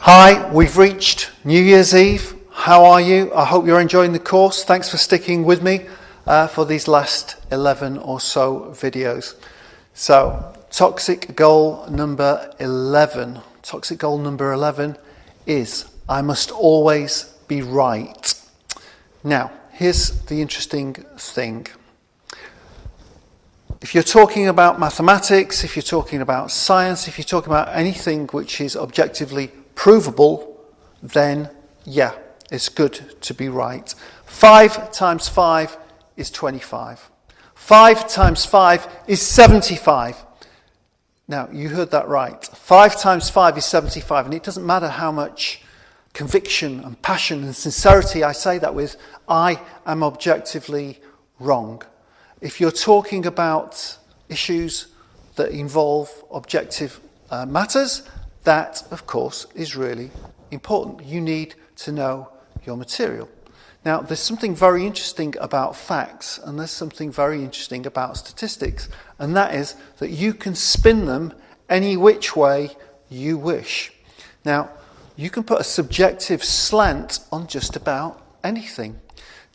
Hi, we've reached New Year's Eve. How are you? I hope you're enjoying the course. Thanks for sticking with me for these last 11 or so videos. So, toxic goal number 11. Toxic goal number 11 is I must always be right. Now, here's the interesting thing. If you're talking about mathematics, if you're talking about science, if you're talking about anything which is objectively provable, then yeah, it's good to be right. 5 times 5 is 25. 5 times 5 is 75. Now, you heard that right. 5 times 5 is 75, and it doesn't matter how much conviction and passion and sincerity I say that with, I am objectively wrong. If you're talking about issues that involve objective matters, that, of course, is really important. You need to know your material. Now, there's something very interesting about facts, and there's something very interesting about statistics, and that is that you can spin them any which way you wish. Now, you can put a subjective slant on just about anything.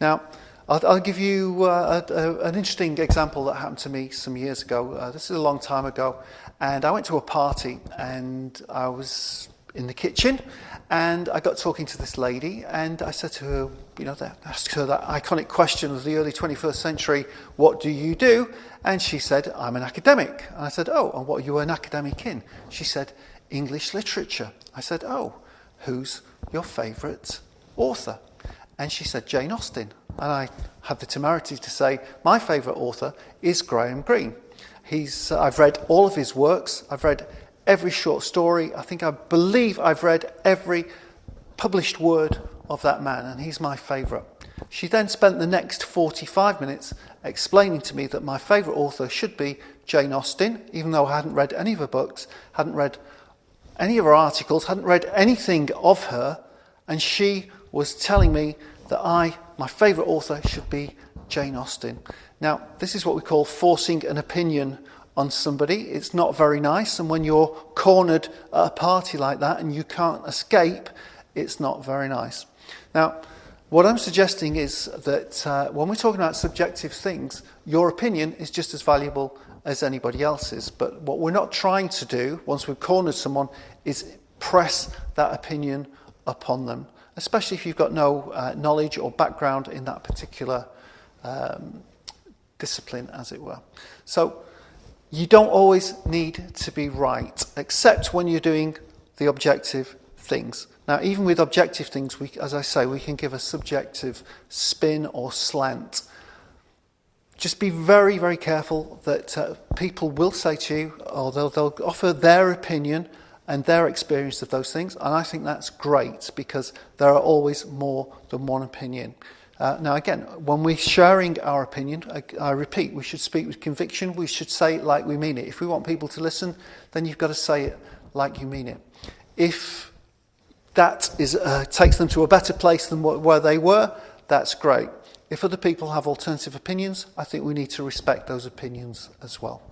Now, I'll give you an interesting example that happened to me some years ago. This is a long time ago, and I went to a party, and I was in the kitchen, and I got talking to this lady, and I said to her, asked her that iconic question of the early 21st century, what do you do? And she said, I'm an academic. And I said, oh, and what are you an academic in? She said, English literature. I said, oh, who's your favourite author? And she said, Jane Austen. And I had the temerity to say, my favourite author is Graham Greene. I've read all of his works. I've read every short story. I believe I've read every published word of that man, and he's my favourite. She then spent the next 45 minutes explaining to me that my favourite author should be Jane Austen, even though I hadn't read any of her books, hadn't read any of her articles, hadn't read anything of her, and she was telling me that my favourite author should be Jane Austen. Now, this is what we call forcing an opinion on somebody. It's not very nice, and when you're cornered at a party like that and you can't escape, it's not very nice. Now, what I'm suggesting is that when we're talking about subjective things, your opinion is just as valuable as anybody else's. But what we're not trying to do, once we've cornered someone, is press that opinion upon them, especially if you've got no knowledge or background in that particular discipline, as it were. So you don't always need to be right, except when you're doing the objective things. Now, even with objective things, as I say, we can give a subjective spin or slant. Just be very, very careful that people will say to you, or they'll offer their opinion and their experience of those things, and I think that's great because there are always more than one opinion. Now again, when we're sharing our opinion, I repeat, we should speak with conviction, we should say it like we mean it. If we want people to listen, then you've got to say it like you mean it. If that takes them to a better place than where they were, that's great. If other people have alternative opinions, I think we need to respect those opinions as well.